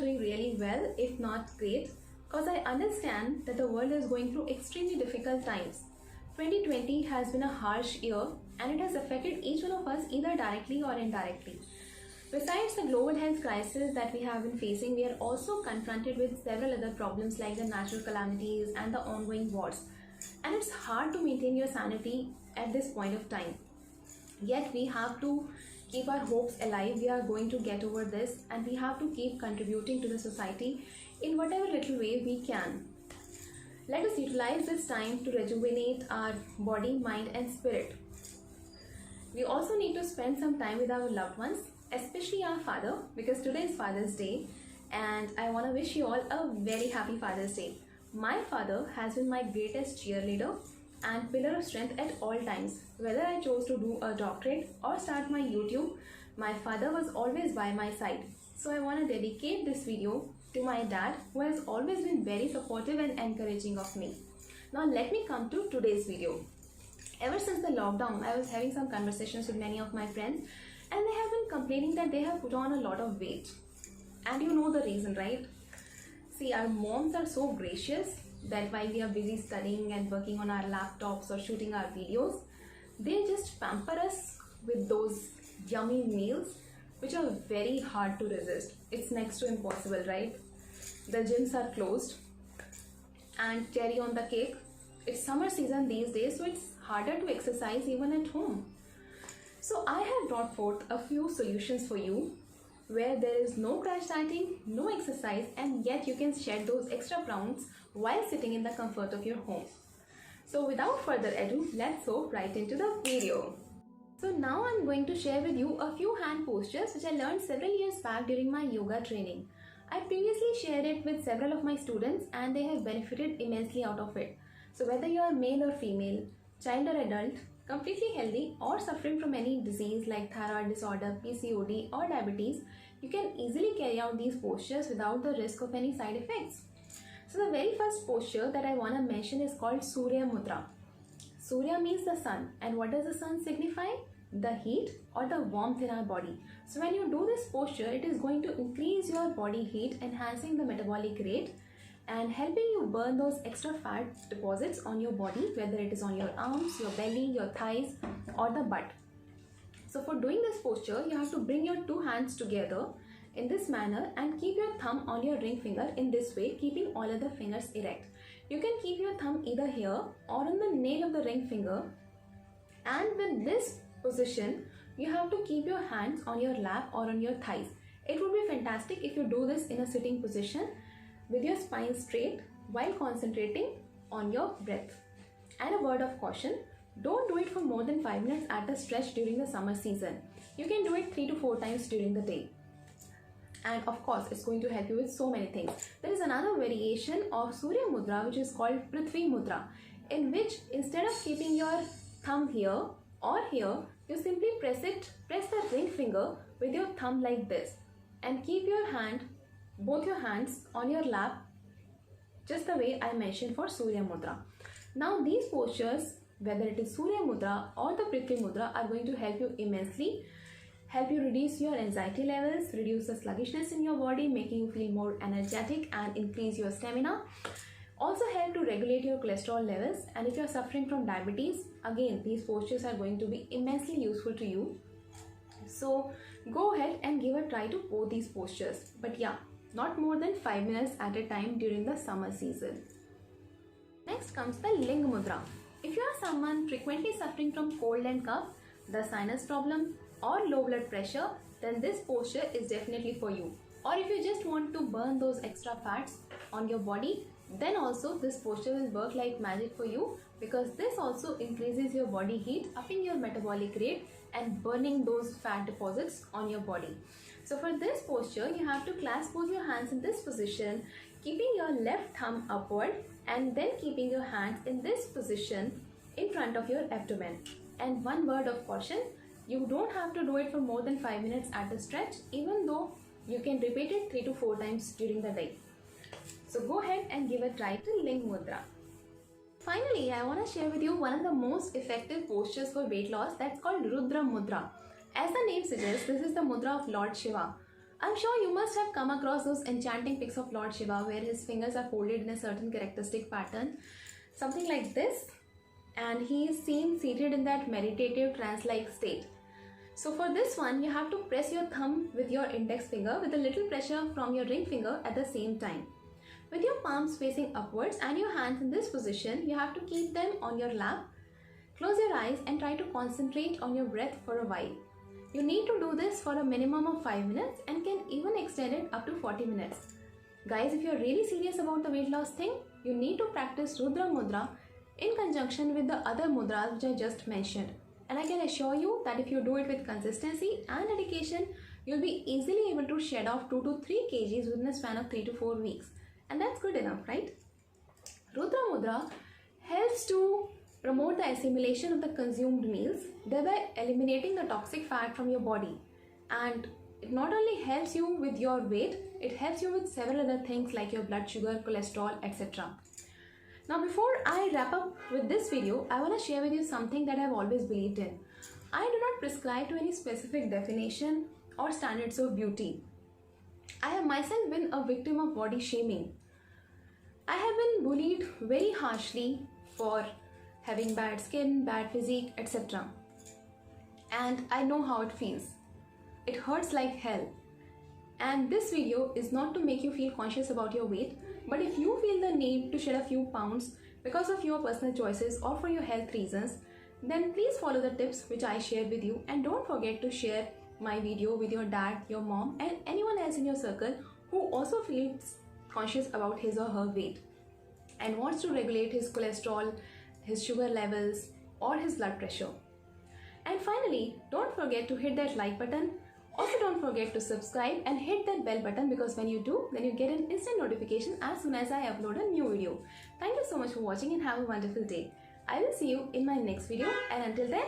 doing really well, if not great, because I understand that the world is going through extremely difficult times. 2020 has been a harsh year and it has affected each one of us either directly or indirectly. Besides the global health crisis that we have been facing, we are also confronted with several other problems like the natural calamities and the ongoing wars. And it's hard to maintain your sanity at this point of time. Yet we have to keep our hopes alive. We are going to get over this and we have to keep contributing to the society in whatever little way we can. Let us utilize this time to rejuvenate our body, mind and spirit. We also need to spend some time with our loved ones, especially our father, because today is Father's Day and I want to wish you all a very happy Father's Day. My father has been my greatest cheerleader and pillar of strength at all times. Whether I chose to do a doctorate or start my YouTube, my father was always by my side. So I want to dedicate this video to my dad, who has always been very supportive and encouraging of me. Now let me come to today's video. Ever since the lockdown, I was having some conversations with many of my friends and they have been complaining that they have put on a lot of weight. And you know the reason, right? See, our moms are so gracious that while we are busy studying and working on our laptops or shooting our videos, they just pamper us with those yummy meals which are very hard to resist. It's next to impossible, right? The gyms are closed and cherry on the cake, it's summer season these days, so it's harder to exercise even at home. So I have brought forth a few solutions for you where there is no crash dieting, no exercise, and yet you can shed those extra pounds while sitting in the comfort of your home. So without further ado, let's hop right into the video. So now I'm going to share with you a few hand postures which I learned several years back during my yoga training. I previously shared it with several of my students and they have benefited immensely out of it. So whether you are male or female, child or adult, completely healthy or suffering from any disease like thyroid disorder, PCOD or diabetes, you can easily carry out these postures without the risk of any side effects. So the very first posture that I want to mention is called Surya Mudra. Surya means the sun, and what does the sun signify? The heat or the warmth in our body. So when you do this posture, it is going to increase your body heat, enhancing the metabolic rate and helping you burn those extra fat deposits on your body, whether it is on your arms, your belly, your thighs or the butt. So for doing this posture, you have to bring your two hands together in this manner and keep your thumb on your ring finger in this way, keeping all other fingers erect. You can keep your thumb either here or on the nail of the ring finger, and with this position, you have to keep your hands on your lap or on your thighs. It would be fantastic if you do this in a sitting position with your spine straight while concentrating on your breath. And a word of caution, don't do it for more than 5 minutes at a stretch during the summer season. You can do it 3 to 4 times during the day. And of course, it's going to help you with so many things. There is another variation of Surya Mudra which is called Prithvi Mudra, in which instead of keeping your thumb here or here, you simply press the ring finger with your thumb like this and keep your hand, both your hands on your lap, just the way I mentioned for Surya Mudra. Now these postures, whether it is Surya Mudra or the Prithvi Mudra, are going to help you immensely, help you reduce your anxiety levels, reduce the sluggishness in your body, making you feel more energetic and increase your stamina. Also help to regulate your cholesterol levels, and if you are suffering from diabetes, again these postures are going to be immensely useful to you. So go ahead and give a try to both these postures, but yeah, not more than 5 minutes at a time during the summer season. Next comes the Ling Mudra. If you are someone frequently suffering from cold and cough, the sinus problem or low blood pressure, then this posture is definitely for you. Or if you just want to burn those extra fats on your body, then also this posture will work like magic for you, because this also increases your body heat, upping your metabolic rate and burning those fat deposits on your body. So for this posture, you have to clasp both your hands in this position, keeping your left thumb upward and then keeping your hands in this position in front of your abdomen. And one word of caution, you don't have to do it for more than 5 minutes at a stretch, even though you can repeat it 3 to 4 times during the day. So go ahead and give a try to Ling Mudra. Finally, I want to share with you one of the most effective postures for weight loss, that's called Rudra Mudra. As the name suggests, this is the mudra of Lord Shiva. I'm sure you must have come across those enchanting pics of Lord Shiva where his fingers are folded in a certain characteristic pattern, something like this, and he is seen seated in that meditative trance-like state. So for this one, you have to press your thumb with your index finger with a little pressure from your ring finger at the same time. With your palms facing upwards and your hands in this position, you have to keep them on your lap. Close your eyes and try to concentrate on your breath for a while. You need to do this for a minimum of 5 minutes and can even extend it up to 40 minutes. Guys, if you're really serious about the weight loss thing, you need to practice Rudra Mudra in conjunction with the other mudras which I just mentioned. And I can assure you that if you do it with consistency and dedication, you'll be easily able to shed off 2 to 3 kgs within a span of 3 to 4 weeks. And that's good enough, right? Rudra Mudra helps to promote the assimilation of the consumed meals, thereby eliminating the toxic fat from your body. And it not only helps you with your weight, it helps you with several other things like your blood sugar, cholesterol, etc. Now before I wrap up with this video, I want to share with you something that I've always believed in. I do not prescribe to any specific definition or standards of beauty. I have myself been a victim of body shaming. I have been bullied very harshly for having bad skin, bad physique, etc. And I know how it feels. It hurts like hell. And this video is not to make you feel conscious about your weight, but if you feel the need to shed a few pounds because of your personal choices or for your health reasons, then please follow the tips which I shared with you, and don't forget to share my video with your dad, your mom, and anyone else in your circle who also feels conscious about his or her weight and wants to regulate his cholesterol, his sugar levels, or his blood pressure. And finally, don't forget to hit that like button. Also don't forget to subscribe and hit that bell button, because when you do, then you get an instant notification as soon as I upload a new video. Thank you so much for watching and have a wonderful day. I will see you in my next video, and until then,